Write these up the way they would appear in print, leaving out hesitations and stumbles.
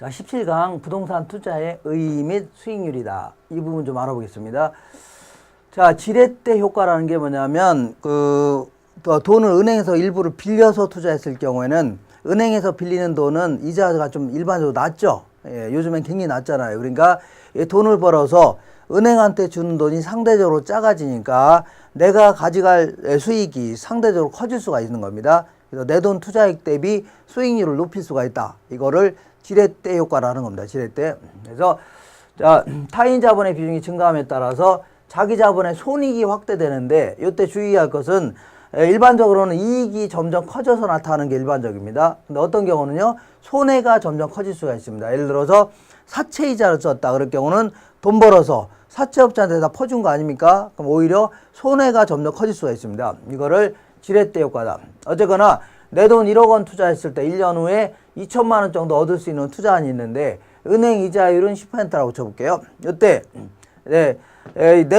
자, 17강 부동산 투자의 의의 및 수익률이다. 이 부분 좀 알아보겠습니다. 자, 지렛대 효과라는 게 뭐냐면, 돈을 은행에서 일부를 빌려서 투자했을 경우에는 은행에서 빌리는 돈은 이자가 좀 일반적으로 낮죠. 예, 요즘엔 굉장히 낮잖아요. 그러니까 이 돈을 벌어서 은행한테 주는 돈이 상대적으로 작아지니까 내가 가져갈 수익이 상대적으로 커질 수가 있는 겁니다. 그래서 내 돈 투자액 대비 수익률을 높일 수가 있다. 이거를 지렛대 효과라는 겁니다. 지렛대. 그래서 자, 타인 자본의 비중이 증가함에 따라서 자기 자본의 손익이 확대되는데 이때 주의할 것은 일반적으로는 이익이 점점 커져서 나타나는 게 일반적입니다. 근데 어떤 경우는요, 손해가 점점 커질 수가 있습니다. 예를 들어서 사채이자를 썼다. 그럴 경우는 돈 벌어서 사채업자한테 다 퍼준 거 아닙니까? 그럼 오히려 손해가 점점 커질 수가 있습니다. 이거를 지렛대 효과다. 어쨌거나 내 돈 1억 원 투자했을 때 1년 후에 2천만 원 정도 얻을 수 있는 투자안이 있는데 은행 이자율은 10%라고 쳐볼게요. 이때 내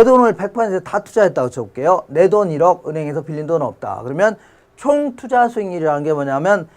돈을 100% 다 투자했다고 쳐볼게요. 내 돈 1억, 은행에서 빌린 돈 없다. 그러면 총 투자 수익률이라는 게 뭐냐면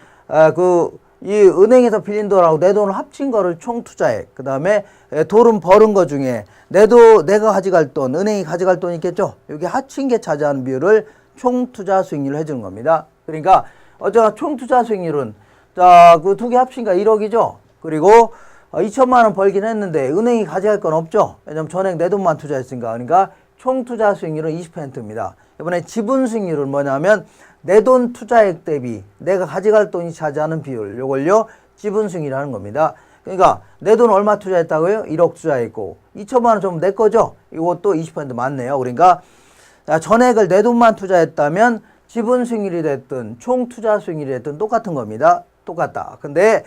이 은행에서 빌린 돈하고 내 돈을 합친 거를 총 투자액. 그 다음에 돈은 버는 거 중에 내가 가져갈 돈, 은행이 가져갈 돈 있겠죠. 여기 합친 게 차지하는 비율을 총 투자 수익률을 해주는 겁니다. 그러니까 어쩌나 총 투자 수익률은 자, 그 두 개 합친 거 1억이죠. 그리고 2천만 원 벌긴 했는데 은행이 가져갈 건 없죠. 왜냐면 전액 내 돈만 투자했으니까. 그러니까 총 투자 수익률은 20%입니다. 이번에 지분 수익률은 뭐냐면 내 돈 투자액 대비 내가 가져갈 돈이 차지하는 비율, 요걸요 지분 수익률이라는 겁니다. 그러니까 내 돈 얼마 투자했다고요? 1억 투자했고 2천만 원 좀 내 거죠. 이것도 20% 맞네요. 그러니까 전액을 내 돈만 투자했다면 지분 수익률이 됐든 총 투자 수익률이 됐든 똑같은 겁니다. 똑같다. 근데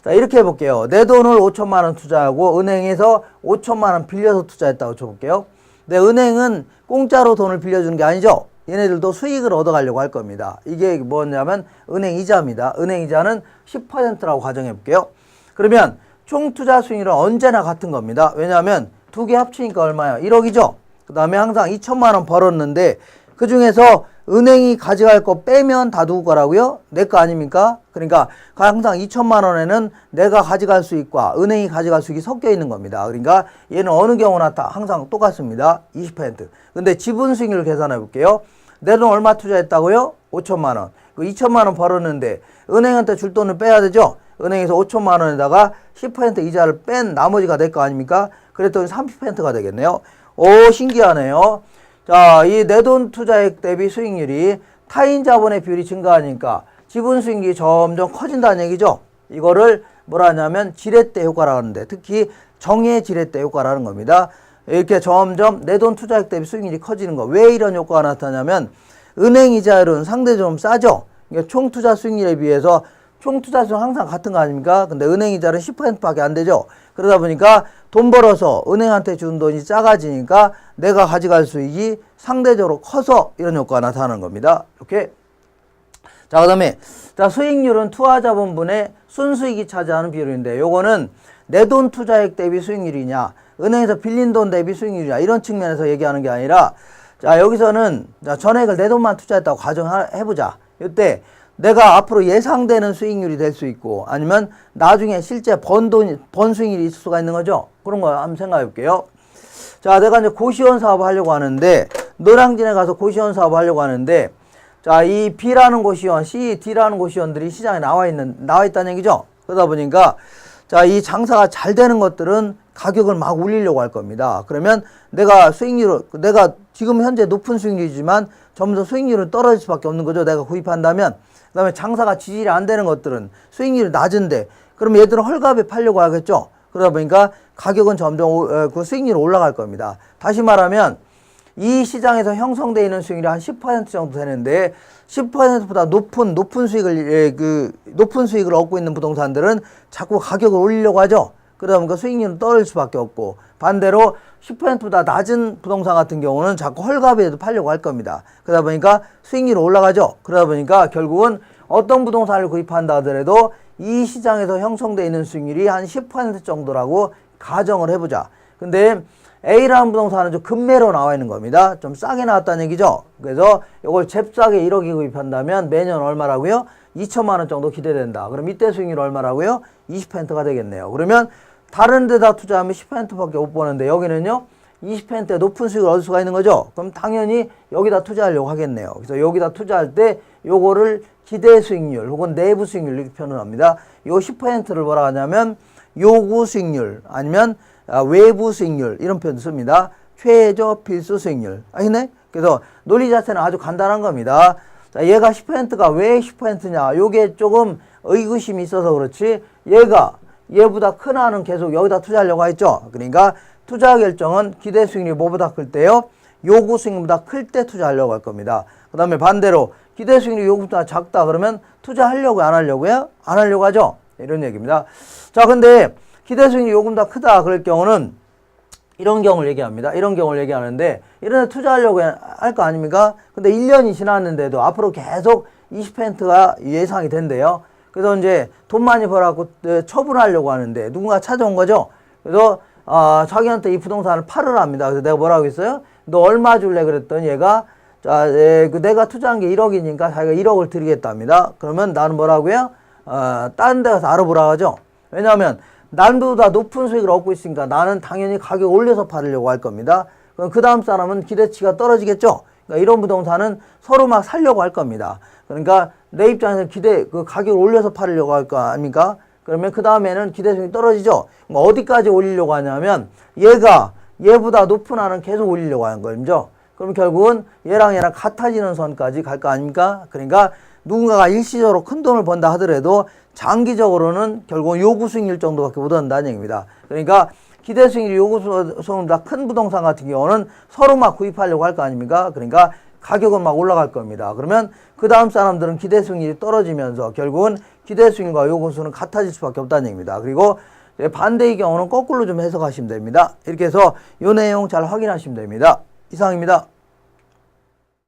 자, 이렇게 해볼게요. 내 돈을 5천만 원 투자하고 은행에서 5천만 원 빌려서 투자했다고 쳐볼게요. 근데 은행은 공짜로 돈을 빌려주는 게 아니죠. 얘네들도 수익을 얻어가려고 할 겁니다. 이게 뭐냐면 은행 이자입니다. 은행 이자는 10%라고 가정해볼게요. 그러면 총 투자 수익률은 언제나 같은 겁니다. 왜냐하면 두 개 합치니까 얼마예요? 1억이죠. 그 다음에 항상 2천만 원 벌었는데 그 중에서 은행이 가져갈 거 빼면 다 누구 거라고요? 내 거 아닙니까? 그러니까 항상 2천만 원에는 내가 가져갈 수익과 은행이 가져갈 수익이 섞여 있는 겁니다. 그러니까 얘는 어느 경우나 다 항상 똑같습니다. 20%. 근데 지분 수익률을 계산해 볼게요. 내 돈 얼마 투자했다고요? 5천만 원. 그 2천만 원 벌었는데 은행한테 줄 돈을 빼야 되죠? 은행에서 5천만 원에다가 10% 이자를 뺀 나머지가 내 거 아닙니까? 그랬더니 30%가 되겠네요. 오, 신기하네요. 자, 이 내 돈 투자액 대비 수익률이 타인 자본의 비율이 증가하니까 지분 수익률이 점점 커진다는 얘기죠. 이거를 뭐라 하냐면 지렛대 효과라고 하는데 특히 정의 지렛대 효과라는 겁니다. 이렇게 점점 내 돈 투자액 대비 수익률이 커지는 거. 왜 이런 효과가 나타나냐면 은행 이자율은 상대적으로 싸죠. 그러니까 총 투자 수익률에 비해서 총 투자 수익은 항상 같은 거 아닙니까? 근데 은행 이자는 10%밖에 안 되죠. 그러다 보니까 돈 벌어서 은행한테 준 돈이 작아지니까 내가 가져갈 수익이 상대적으로 커서 이런 효과가 나타나는 겁니다. 이렇게. 자, 그 다음에 수익률은 투하자본분의 순수익이 차지하는 비율인데 요거는 내 돈 투자액 대비 수익률이냐 은행에서 빌린 돈 대비 수익률이냐 이런 측면에서 얘기하는 게 아니라 자, 여기서는 전액을 내 돈만 투자했다고 가정해보자. 이때 내가 앞으로 예상되는 수익률이 될 수 있고 아니면 나중에 실제 번 수익률이 있을 수가 있는 거죠. 그런 거 한번 생각해 볼게요. 자, 내가 이제 고시원 사업을 하려고 하는데 노량진에 가서 고시원 사업을 하려고 하는데 자, 이 B라는 고시원, C, D라는 고시원들이 시장에 나와 있다는 얘기죠. 그러다 보니까 자, 이 장사가 잘 되는 것들은 가격을 막 올리려고 할 겁니다. 그러면 내가 지금 현재 높은 수익률이지만 점점 수익률은 떨어질 수밖에 없는 거죠. 내가 구입한다면. 그 다음에 장사가 지질이 안 되는 것들은 수익률이 낮은데 그럼 얘들은 헐값에 팔려고 하겠죠. 그러다 보니까 가격은 점점 그 수익률이 올라갈 겁니다. 다시 말하면 이 시장에서 형성되어 있는 수익률이 한 10% 정도 되는데 10%보다 높은 수익을 얻고 있는 부동산들은 자꾸 가격을 올리려고 하죠. 그러다 보니까 수익률은 떨어질 수밖에 없고 반대로 10%보다 낮은 부동산 같은 경우는 자꾸 헐값에도 팔려고 할 겁니다. 그러다 보니까 수익률이 올라가죠. 그러다 보니까 결국은 어떤 부동산을 구입한다 하더라도 이 시장에서 형성되어 있는 수익률이 한 10% 정도라고 가정을 해보자. 근데 A라는 부동산은 좀 급매로 나와 있는 겁니다. 좀 싸게 나왔다는 얘기죠. 그래서 이걸 잽싸게 1억에 구입한다면 매년 얼마라고요? 2천만 원 정도 기대된다. 그럼 이때 수익률 얼마라고요? 20%가 되겠네요. 그러면 다른 데다 투자하면 10%밖에 못 버는데 여기는요 20%의 높은 수익을 얻을 수가 있는 거죠. 그럼 당연히 여기다 투자하려고 하겠네요. 그래서 여기다 투자할 때 요거를 기대 수익률 혹은 내부 수익률 이렇게 표현합니다. 요 10%를 뭐라 하냐면 요구 수익률 아니면 외부 수익률 이런 표현도 씁니다. 최저 필수 수익률. 아시네? 그래서 논리 자체는 아주 간단한 겁니다. 자, 얘가 10%가 왜 10%냐? 요게 조금 의구심이 있어서 그렇지. 얘보다 큰 한은 계속 여기다 투자하려고 했죠. 그러니까 투자 결정은 기대 수익률이 뭐보다 클 때요? 요구 수익률보다 클 때 투자하려고 할 겁니다. 그 다음에 반대로 기대 수익률이 요구보다 작다 그러면 투자하려고 안 하려고요? 안 하려고 하죠. 이런 얘기입니다. 자, 근데 기대 수익률이 요구보다 크다 그럴 경우는 이런 경우를 얘기합니다. 이런 경우를 얘기하는데 이런 데 투자하려고 할 거 아닙니까? 근데 1년이 지났는데도 앞으로 계속 20%가 예상이 된대요. 그래서 이제 돈 많이 벌어갖고 처분하려고 하는데 누군가 찾아온 거죠. 그래서 자기한테 이 부동산을 팔으랍니다. 그래서 내가 뭐라고 했어요? 너 얼마 줄래? 그랬더니 얘가 내가 투자한 게 1억이니까 자기가 1억을 드리겠답니다. 그러면 나는 뭐라고요? 다른 데 가서 알아보라고 하죠. 왜냐하면 남보다 높은 수익을 얻고 있으니까 나는 당연히 가격 올려서 팔으려고 할 겁니다. 그럼 그 다음 사람은 기대치가 떨어지겠죠. 그러니까 이런 부동산은 서로 막 살려고 할 겁니다. 그러니까 내 입장에서 그 가격을 올려서 팔으려고 할 거 아닙니까? 그러면 그 다음에는 기대수익이 떨어지죠. 그러니까 어디까지 올리려고 하냐면 얘보다 높은 한은 계속 올리려고 하는 거죠. 그럼 결국은 얘랑 같아지는 선까지 갈 거 아닙니까? 그러니까 누군가가 일시적으로 큰 돈을 번다 하더라도 장기적으로는 결국은 요구 수익률 정도밖에 못 얻는다는 얘기입니다. 그러니까 기대 수익률이 요구 수익률보다 큰 부동산 같은 경우는 서로 막 구입하려고 할 거 아닙니까? 그러니까 가격은 막 올라갈 겁니다. 그러면 그 다음 사람들은 기대 수익률이 떨어지면서 결국은 기대 수익률과 요구 수는 같아질 수밖에 없다는 얘기입니다. 그리고 반대의 경우는 거꾸로 좀 해석하시면 됩니다. 이렇게 해서 이 내용 잘 확인하시면 됩니다. 이상입니다.